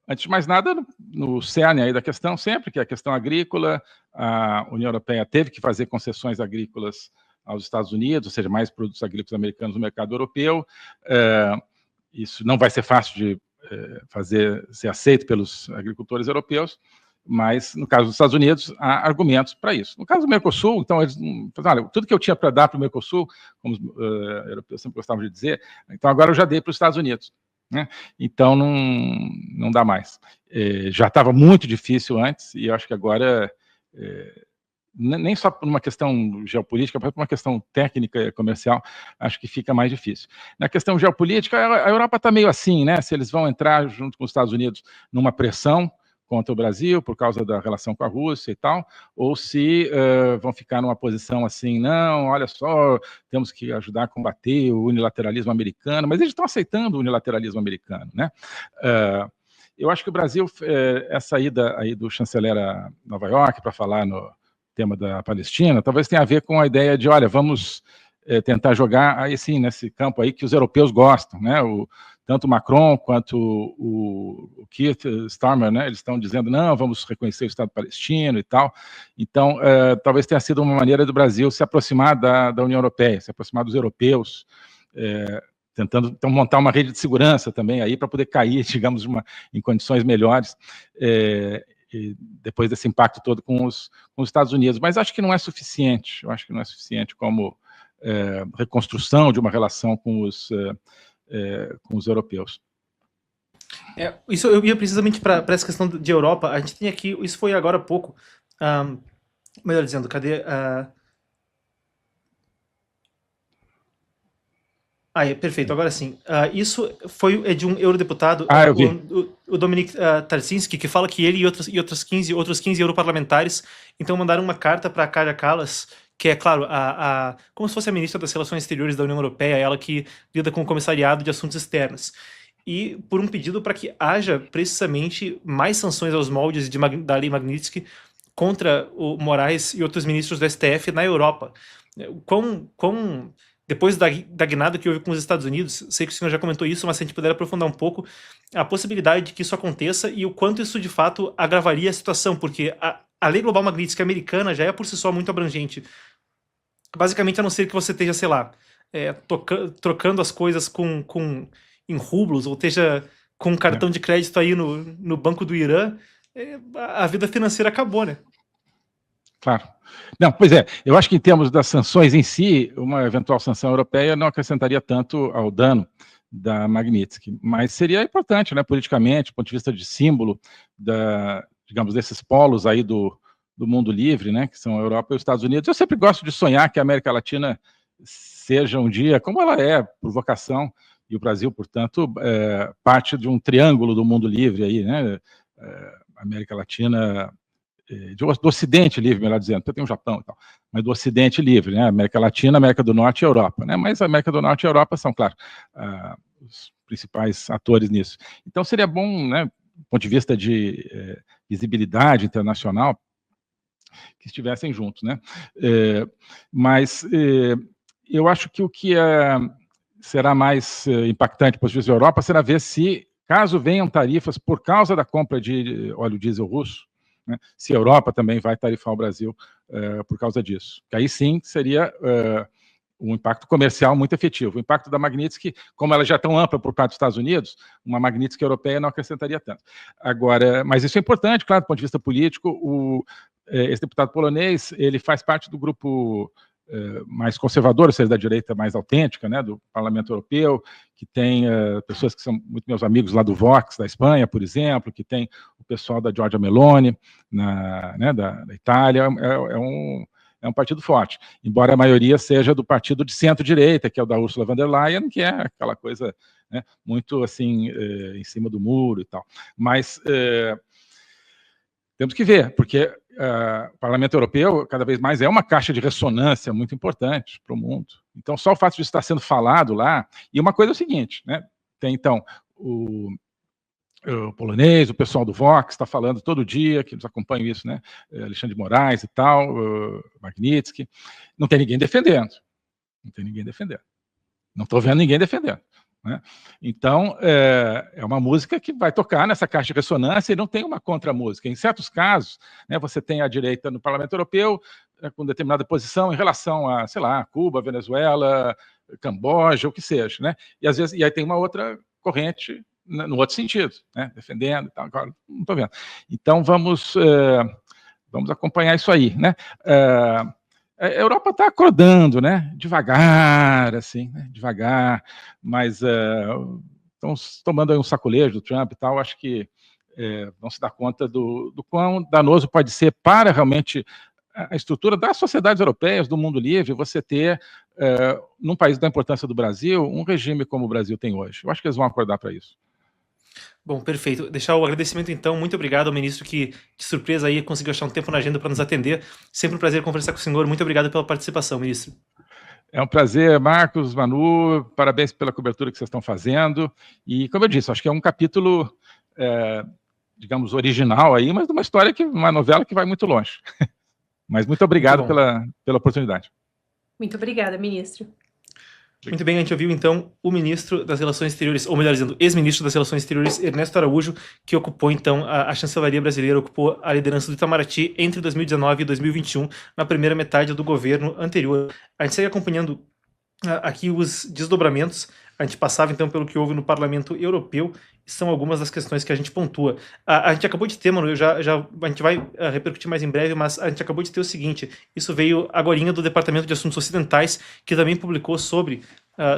antes de mais nada, no cerne aí da questão sempre, que é a questão agrícola. A União Europeia teve que fazer concessões agrícolas aos Estados Unidos, ou seja, mais produtos agrícolas americanos no mercado europeu. Isso não vai ser fácil de ser aceito pelos agricultores europeus, mas no caso dos Estados Unidos há argumentos para isso. No caso do Mercosul, então eles olha, tudo que eu tinha para dar para o Mercosul, como os europeus sempre gostavam de dizer, então agora eu já dei para os Estados Unidos, né? Então não dá mais. Já estava muito difícil antes e eu acho que agora nem só por uma questão geopolítica, mas por uma questão técnica e comercial, acho que fica mais difícil. Na questão geopolítica, a Europa está meio assim, né? Se eles vão entrar junto com os Estados Unidos numa pressão contra o Brasil por causa da relação com a Rússia e tal, ou se vão ficar numa posição assim, não, olha só, temos que ajudar a combater o unilateralismo americano, mas eles estão aceitando o unilateralismo americano, né? Eu acho que o Brasil, essa ida aí do chanceler a Nova York para falar no tema da Palestina, talvez tenha a ver com a ideia de, olha, vamos tentar jogar aí sim, nesse campo aí que os europeus gostam, né? Tanto o Macron quanto o Keith Starmer, né? Eles estão dizendo, não, vamos reconhecer o Estado palestino e tal. Então, talvez tenha sido uma maneira do Brasil se aproximar da União Europeia, se aproximar dos europeus, tentando então, montar uma rede de segurança também aí para poder cair, digamos, em condições melhores, depois desse impacto todo com os Estados Unidos. Mas acho que não é suficiente, eu acho que não é suficiente como reconstrução de uma relação com os europeus. Isso eu ia precisamente para essa questão de Europa. A gente tem aqui, isso foi agora há pouco, melhor dizendo, cadê? Perfeito, agora sim. Isso foi de um eurodeputado, eu vi. o Dominik Tarczynski, que fala que ele e outros 15 europarlamentares então mandaram uma carta para a Kaja Kallas, que é, claro, como se fosse a ministra das Relações Exteriores da União Europeia, ela que lida com o Comissariado de Assuntos Externos, e por um pedido para que haja precisamente mais sanções aos moldes da Lei Magnitsky contra o Moraes e outros ministros do STF na Europa. Depois da guinada que houve com os Estados Unidos, sei que o senhor já comentou isso, mas se a gente puder aprofundar um pouco, a possibilidade de que isso aconteça e o quanto isso de fato agravaria a situação, porque a Lei Global Magnitsky americana já é por si só muito abrangente. Basicamente, a não ser que você esteja, sei lá, trocando as coisas em rublos, ou esteja com um cartão de crédito aí no Banco do Irã, a vida financeira acabou, né? Claro. Não, pois eu acho que em termos das sanções em si, uma eventual sanção europeia não acrescentaria tanto ao dano da Magnitsky, mas seria importante, né, politicamente, do ponto de vista de símbolo, digamos, desses polos aí do mundo livre, né, que são a Europa e os Estados Unidos. Eu sempre gosto de sonhar que a América Latina seja um dia, como ela é, por vocação, e o Brasil, portanto, parte de um triângulo do mundo livre aí, né, América Latina, do Ocidente livre, melhor dizendo, porque tem o Japão e tal, mas do Ocidente livre, né, América Latina, América do Norte e Europa, né, mas a América do Norte e a Europa são, claro, os principais atores nisso. Então seria bom, né, do ponto de vista de visibilidade internacional, que estivessem juntos, né, mas eu acho que o que será mais impactante para os da Europa será ver se, caso venham tarifas por causa da compra de óleo diesel russo, né, se a Europa também vai tarifar o Brasil por causa disso. Que aí sim seria um impacto comercial muito efetivo. O impacto da Magnitsky, como ela já é tão ampla por parte dos Estados Unidos, uma Magnitsky europeia não acrescentaria tanto. Agora, mas isso é importante, claro, do ponto de vista político. Esse deputado polonês, ele faz parte do grupo mais conservador, ou seja, da direita mais autêntica, né, do Parlamento Europeu, que tem pessoas que são muito meus amigos lá do Vox, da Espanha, por exemplo, que tem o pessoal da Giorgia Meloni, né, da Itália. É um partido forte, embora a maioria seja do partido de centro-direita, que é o da Ursula von der Leyen, que é aquela coisa, né, muito assim, em cima do muro e tal. Mas temos que ver, porque o Parlamento Europeu, cada vez mais, é uma caixa de ressonância muito importante para o mundo. Então, só o fato de estar sendo falado lá... E uma coisa é o seguinte, né? Tem, então, o polonês, o pessoal do Vox está falando todo dia, que nos acompanham isso, né? Alexandre de Moraes e tal, Magnitsky. Não tem ninguém defendendo. Não tem ninguém defendendo. Não estou vendo ninguém defendendo. Né? Então, é uma música que vai tocar nessa caixa de ressonância e não tem uma contramúsica. Em certos casos, né, você tem a direita no Parlamento Europeu com determinada posição em relação a, sei lá, Cuba, Venezuela, Camboja, o que seja. Né? E, às vezes, aí tem uma outra corrente no outro sentido, né, defendendo e tal. Agora, não estou vendo. Então, vamos acompanhar isso aí. Né? A Europa está acordando, né? Devagar, assim, né? Devagar, mas estão tomando aí um sacolejo do Trump e tal. Acho que vão se dar conta do quão danoso pode ser para realmente a estrutura das sociedades europeias, do mundo livre, você ter, num país da importância do Brasil, um regime como o Brasil tem hoje. Eu acho que eles vão acordar para isso. Bom, perfeito. Deixar o agradecimento, então. Muito obrigado ao ministro que, de surpresa, aí conseguiu achar um tempo na agenda para nos atender. Sempre um prazer conversar com o senhor. Muito obrigado pela participação, ministro. É um prazer, Marcos, Manu, parabéns pela cobertura que vocês estão fazendo. E, como eu disse, acho que é um capítulo, digamos, original aí, mas de uma história, uma novela que vai muito longe. Mas muito obrigado pela oportunidade. Muito obrigada, ministro. Muito bem, a gente ouviu então o ministro das Relações Exteriores, ou melhor dizendo, ex-ministro das Relações Exteriores, Ernesto Araújo, que ocupou então a chancelaria brasileira, ocupou a liderança do Itamaraty entre 2019 e 2021, na primeira metade do governo anterior. A gente segue acompanhando aqui os desdobramentos. A gente passava então pelo que houve no Parlamento Europeu, e são algumas das questões que a gente pontua. A gente acabou de ter, mano, a gente vai repercutir mais em breve, mas a gente acabou de ter o seguinte: isso veio agorinha do Departamento de Assuntos Ocidentais, que também publicou sobre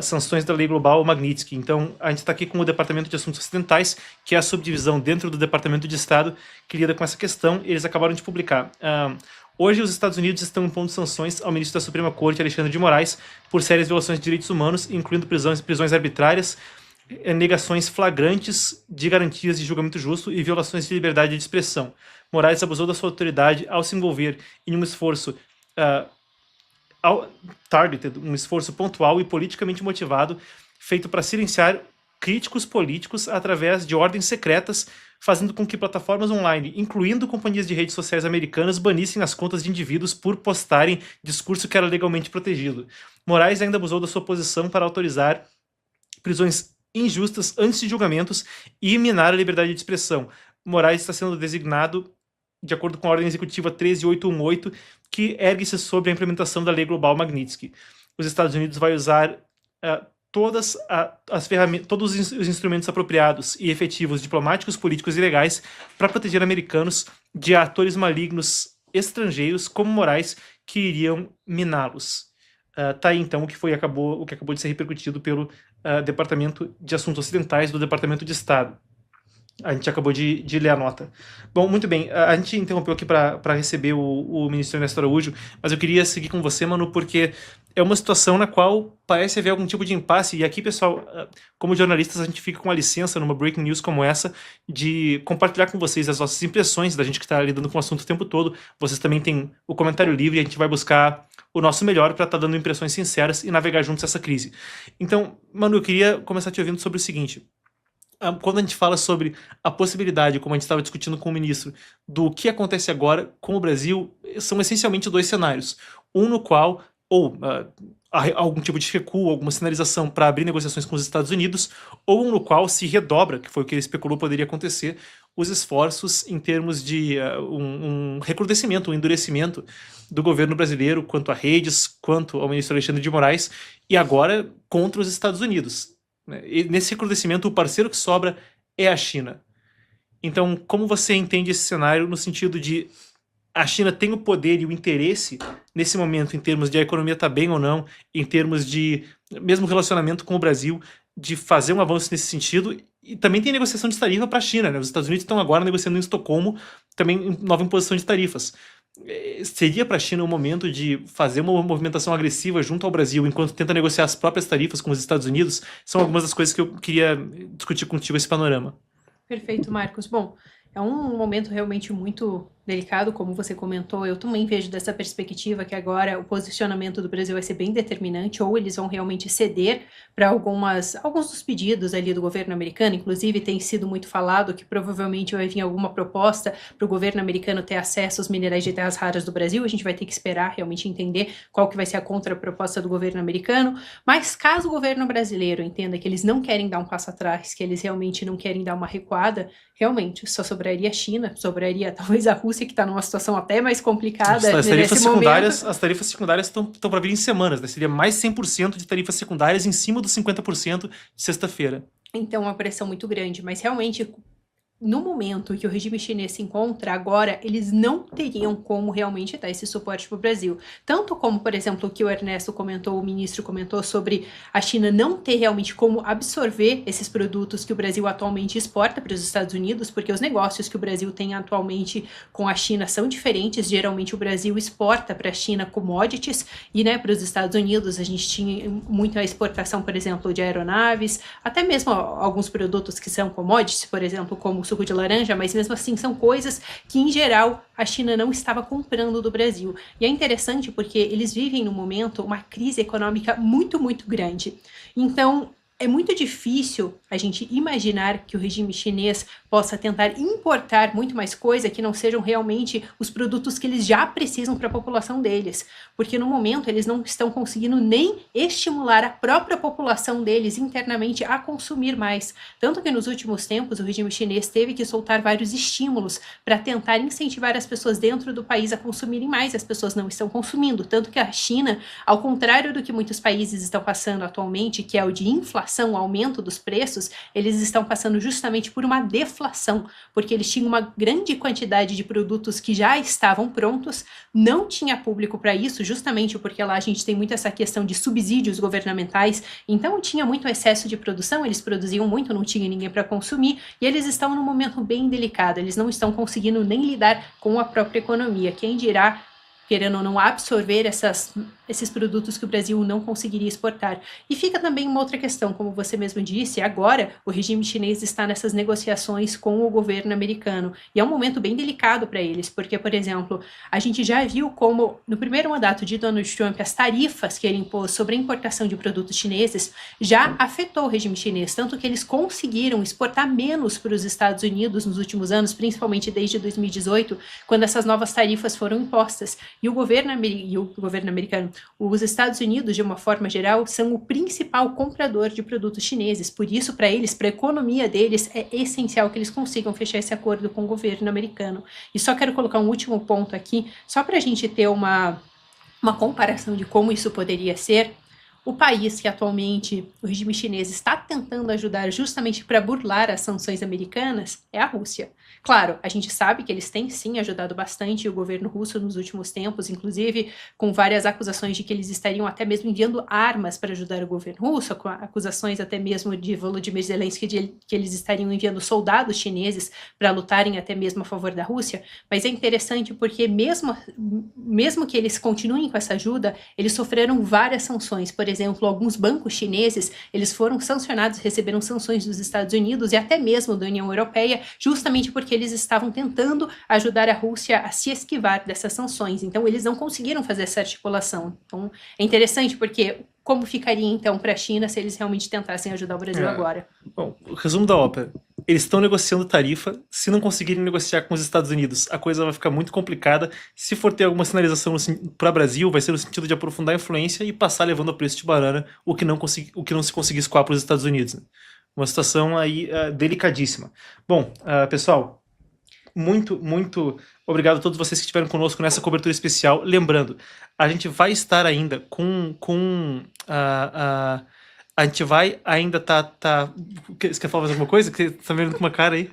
sanções da Lei Global Magnitsky. Então, a gente está aqui com o Departamento de Assuntos Ocidentais, que é a subdivisão dentro do Departamento de Estado que lida com essa questão, e eles acabaram de publicar. Hoje, os Estados Unidos estão impondo sanções ao ministro da Suprema Corte, Alexandre de Moraes, por sérias violações de direitos humanos, incluindo prisões arbitrárias, negações flagrantes de garantias de julgamento justo e violações de liberdade de expressão. Moraes abusou da sua autoridade ao se envolver em um esforço targeted, um esforço pontual e politicamente motivado, feito para silenciar críticos políticos através de ordens secretas, fazendo com que plataformas online, incluindo companhias de redes sociais americanas, banissem as contas de indivíduos por postarem discurso que era legalmente protegido. Moraes ainda abusou da sua posição para autorizar prisões injustas antes de julgamentos e minar a liberdade de expressão. Moraes está sendo designado de acordo com a Ordem Executiva 13818, que ergue-se sobre a implementação da Lei Global Magnitsky. Os Estados Unidos vai usar todas as ferramentas, todos os instrumentos apropriados e efetivos, diplomáticos, políticos e legais, para proteger americanos de atores malignos estrangeiros como Moraes, que iriam miná-los. Tá aí, então, o que acabou de ser repercutido pelo Departamento de Assuntos Ocidentais do Departamento de Estado. A gente acabou de ler a nota. Bom, muito bem, a gente interrompeu aqui para receber o ministro Ernesto Araújo, mas eu queria seguir com você, Manu, porque é uma situação na qual parece haver algum tipo de impasse, e aqui, pessoal, como jornalistas, a gente fica com a licença, numa breaking news como essa, de compartilhar com vocês as nossas impressões, da gente que está lidando com o assunto o tempo todo. Vocês também têm o comentário livre, e a gente vai buscar o nosso melhor para estar dando impressões sinceras e navegar juntos essa crise. Então, Manu, eu queria começar te ouvindo sobre o seguinte: quando a gente fala sobre a possibilidade, como a gente estava discutindo com o ministro, do que acontece agora com o Brasil, são essencialmente dois cenários. Um no qual há algum tipo de recuo, alguma sinalização para abrir negociações com os Estados Unidos, ou um no qual se redobra, que foi o que ele especulou poderia acontecer, os esforços em termos de um recrudescimento, um endurecimento do governo brasileiro quanto a redes, quanto ao ministro Alexandre de Moraes, e agora contra os Estados Unidos. E nesse recrudescimento, o parceiro que sobra é a China. Então, como você entende esse cenário no sentido de a China tem o poder e o interesse nesse momento, em termos de a economia estar bem ou não, em termos de mesmo relacionamento com o Brasil, de fazer um avanço nesse sentido? E também tem negociação de tarifa para a China, né? Os Estados Unidos estão agora negociando em Estocolmo também nova imposição de tarifas. Seria para a China um momento de fazer uma movimentação agressiva junto ao Brasil enquanto tenta negociar as próprias tarifas com os Estados Unidos? São algumas das coisas que eu queria discutir contigo, esse panorama. Perfeito, Marcos. Bom, é um momento realmente muito delicado, como você comentou. Eu também vejo dessa perspectiva que agora o posicionamento do Brasil vai ser bem determinante, ou eles vão realmente ceder para alguns dos pedidos ali do governo americano. Inclusive, tem sido muito falado que provavelmente vai vir alguma proposta para o governo americano ter acesso aos minerais de terras raras do Brasil. A gente vai ter que esperar realmente entender qual que vai ser a contraproposta do governo americano. Mas caso o governo brasileiro entenda que eles não querem dar um passo atrás, que eles realmente não querem dar uma recuada, realmente só sobraria a China, sobraria talvez a Rússia, que está numa situação até mais complicada nesse momento. As tarifas secundárias estão para vir em semanas, né? Seria mais 100% de tarifas secundárias em cima dos 50% de sexta-feira. Então, uma pressão muito grande, mas realmente no momento que o regime chinês se encontra agora, eles não teriam como realmente dar esse suporte para o Brasil. Tanto como, por exemplo, o que o Ernesto comentou, o ministro comentou sobre a China não ter realmente como absorver esses produtos que o Brasil atualmente exporta para os Estados Unidos, porque os negócios que o Brasil tem atualmente com a China são diferentes. Geralmente o Brasil exporta para a China commodities e, né, para os Estados Unidos a gente tinha muita exportação, por exemplo, de aeronaves, até mesmo alguns produtos que são commodities, por exemplo, como suco de laranja, mas mesmo assim são coisas que, em geral, a China não estava comprando do Brasil. E é interessante porque eles vivem, no momento, uma crise econômica muito, muito grande. Então, é muito difícil a gente imaginar que o regime chinês possa tentar importar muito mais coisa que não sejam realmente os produtos que eles já precisam para a população deles. Porque no momento eles não estão conseguindo nem estimular a própria população deles internamente a consumir mais. Tanto que nos últimos tempos o regime chinês teve que soltar vários estímulos para tentar incentivar as pessoas dentro do país a consumirem mais. As pessoas não estão consumindo. Tanto que a China, ao contrário do que muitos países estão passando atualmente, que é o de inflação, o aumento dos preços, eles estão passando justamente por uma deflação, porque eles tinham uma grande quantidade de produtos que já estavam prontos, não tinha público para isso, justamente porque lá a gente tem muito essa questão de subsídios governamentais, então tinha muito excesso de produção, eles produziam muito, não tinha ninguém para consumir, e eles estão num momento bem delicado, eles não estão conseguindo nem lidar com a própria economia, quem dirá, querendo ou não, absorver esses produtos que o Brasil não conseguiria exportar. E fica também uma outra questão, como você mesmo disse, agora o regime chinês está nessas negociações com o governo americano, e é um momento bem delicado para eles, porque, por exemplo, a gente já viu como, no primeiro mandato de Donald Trump, as tarifas que ele impôs sobre a importação de produtos chineses já afetou o regime chinês, tanto que eles conseguiram exportar menos para os Estados Unidos nos últimos anos, principalmente desde 2018, quando essas novas tarifas foram impostas. E o governo americano, os Estados Unidos, de uma forma geral, são o principal comprador de produtos chineses. Por isso, para eles, para a economia deles, é essencial que eles consigam fechar esse acordo com o governo americano. E só quero colocar um último ponto aqui, só para a gente ter uma comparação de como isso poderia ser. O país que atualmente o regime chinês está tentando ajudar justamente para burlar as sanções americanas é a Rússia. Claro, a gente sabe que eles têm sim ajudado bastante o governo russo nos últimos tempos, inclusive com várias acusações de que eles estariam até mesmo enviando armas para ajudar o governo russo, com acusações até mesmo de Volodymyr Zelensky de que eles estariam enviando soldados chineses para lutarem até mesmo a favor da Rússia, mas é interessante porque mesmo que eles continuem com essa ajuda, eles sofreram várias sanções. Por exemplo, alguns bancos chineses, eles foram sancionados, receberam sanções dos Estados Unidos e até mesmo da União Europeia, justamente porque eles estavam tentando ajudar a Rússia a se esquivar dessas sanções. Então, eles não conseguiram fazer essa articulação. Então, é interessante porque como ficaria, então, para a China se eles realmente tentassem ajudar o Brasil agora? Bom, o resumo da ópera. Eles estão negociando tarifa. Se não conseguirem negociar com os Estados Unidos, a coisa vai ficar muito complicada. Se for ter alguma sinalização para o Brasil, vai ser no sentido de aprofundar a influência e passar levando a preço de banana o que não se conseguir escoar para os Estados Unidos. Né? Uma situação aí delicadíssima. Bom, pessoal, muito obrigado a todos vocês que estiveram conosco nessa cobertura especial. Lembrando, a gente vai estar ainda a gente vai ainda Você quer falar mais alguma coisa? Que você tá vendo com uma cara aí?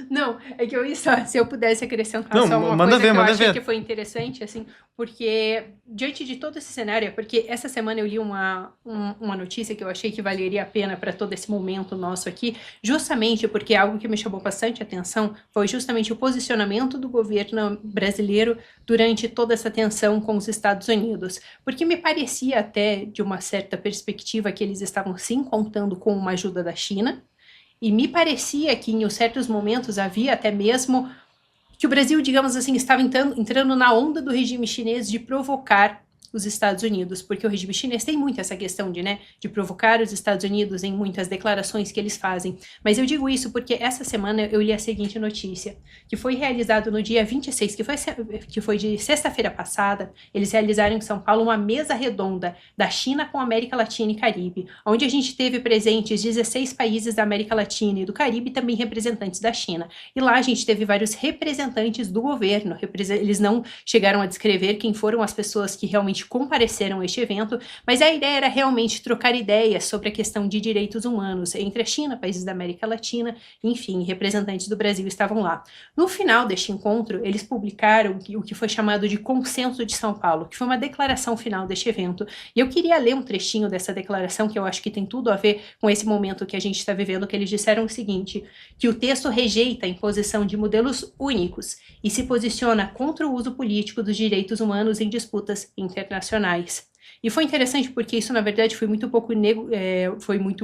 Não, é que eu ia só, se eu pudesse acrescentar não, só uma manda coisa ver, que eu manda achei ver. que foi interessante, assim, porque diante de todo esse cenário, porque essa semana eu li uma notícia que eu achei que valeria a pena para todo esse momento nosso aqui, justamente porque algo que me chamou bastante atenção foi justamente o posicionamento do governo brasileiro durante toda essa tensão com os Estados Unidos, porque me parecia até, de uma certa perspectiva, que eles estavam sim contando com uma ajuda da China, e me parecia que em certos momentos havia até mesmo que o Brasil, digamos assim, estava entrando na onda do regime chinês de provocar os Estados Unidos, porque o regime chinês tem muito essa questão de provocar os Estados Unidos em muitas declarações que eles fazem. Mas eu digo isso porque essa semana eu li a seguinte notícia, que foi realizado no dia 26, que foi de sexta-feira passada, eles realizaram em São Paulo uma mesa redonda da China com a América Latina e Caribe, onde a gente teve presentes 16 países da América Latina e do Caribe, também representantes da China. E lá a gente teve vários representantes do governo, eles não chegaram a descrever quem foram as pessoas que realmente realmente compareceram a este evento, mas a ideia era realmente trocar ideias sobre a questão de direitos humanos entre a China, países da América Latina, enfim, representantes do Brasil estavam lá. No final deste encontro, eles publicaram o que foi chamado de Consenso de São Paulo, que foi uma declaração final deste evento, e eu queria ler um trechinho dessa declaração, que eu acho que tem tudo a ver com esse momento que a gente está vivendo, que eles disseram o seguinte, que o texto rejeita a imposição de modelos únicos e se posiciona contra o uso político dos direitos humanos em disputas internacionais. E foi interessante porque isso, na verdade, foi muito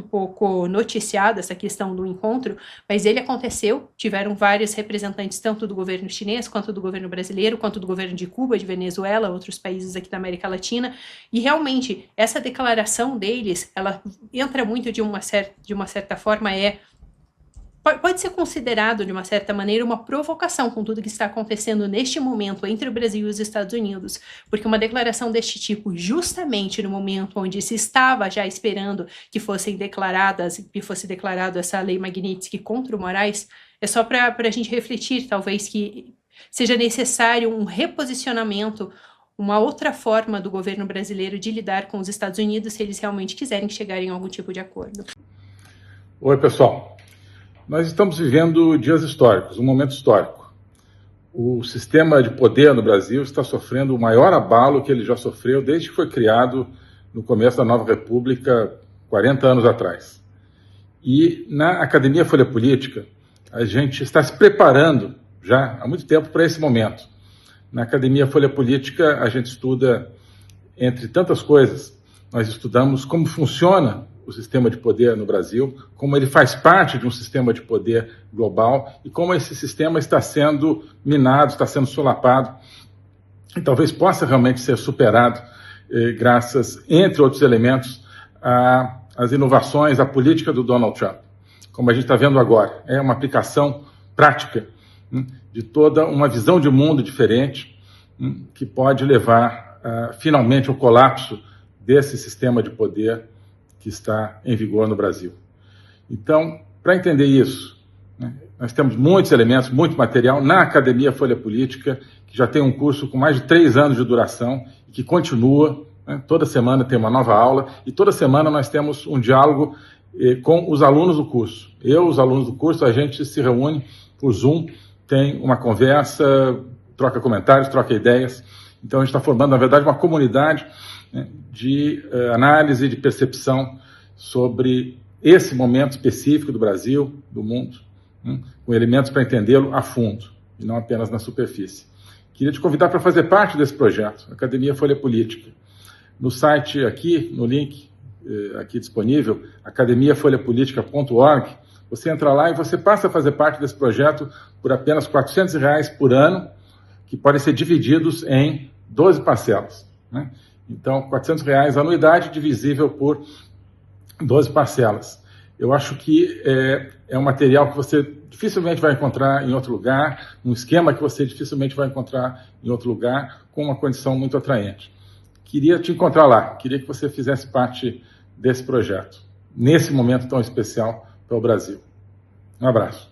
pouco noticiado, essa questão do encontro, mas ele aconteceu, tiveram vários representantes, tanto do governo chinês, quanto do governo brasileiro, quanto do governo de Cuba, de Venezuela, outros países aqui da América Latina, e realmente, essa declaração deles, ela entra muito de uma certa forma, pode ser considerado, de uma certa maneira, uma provocação com tudo que está acontecendo neste momento entre o Brasil e os Estados Unidos, porque uma declaração deste tipo, justamente no momento onde se estava já esperando que fosse declarada essa lei Magnitsky contra o Moraes, é só para a gente refletir, talvez, que seja necessário um reposicionamento, uma outra forma do governo brasileiro de lidar com os Estados Unidos se eles realmente quiserem chegar em algum tipo de acordo. Oi, pessoal. Nós estamos vivendo dias históricos, um momento histórico. O sistema de poder no Brasil está sofrendo o maior abalo que ele já sofreu desde que foi criado no começo da Nova República, 40 anos atrás. E na Academia Folha Política, a gente está se preparando já há muito tempo para esse momento. Na Academia Folha Política, a gente estuda, entre tantas coisas, nós estudamos como funciona o sistema de poder no Brasil, como ele faz parte de um sistema de poder global e como esse sistema está sendo minado, está sendo solapado e talvez possa realmente ser superado graças, entre outros elementos, às inovações, à política do Donald Trump. Como a gente está vendo agora, é uma aplicação prática de toda uma visão de mundo diferente que pode levar finalmente ao colapso desse sistema de poder que está em vigor no Brasil. Então, para entender isso, nós temos muitos elementos, muito material na Academia Folha Política, que já tem um curso com mais de 3 anos de duração e que continua, toda semana tem uma nova aula e toda semana nós temos um diálogo com os alunos do curso. Os alunos do curso, a gente se reúne por Zoom, tem uma conversa, troca comentários, troca ideias. Então, a gente está formando, na verdade, uma comunidade de análise, de percepção sobre esse momento específico do Brasil, do mundo, com elementos para entendê-lo a fundo, e não apenas na superfície. Queria te convidar para fazer parte desse projeto, Academia Folha Política. No site aqui, no link aqui disponível, academiafolhapolitica.org, você entra lá e você passa a fazer parte desse projeto por apenas R$ 400 por ano, que podem ser divididos em 12 parcelas. Então, R$ 400 anuidade divisível por 12 parcelas. Eu acho que é um material que você dificilmente vai encontrar em outro lugar, um esquema que você dificilmente vai encontrar em outro lugar, com uma condição muito atraente. Queria te encontrar lá, queria que você fizesse parte desse projeto, nesse momento tão especial para o Brasil. Um abraço.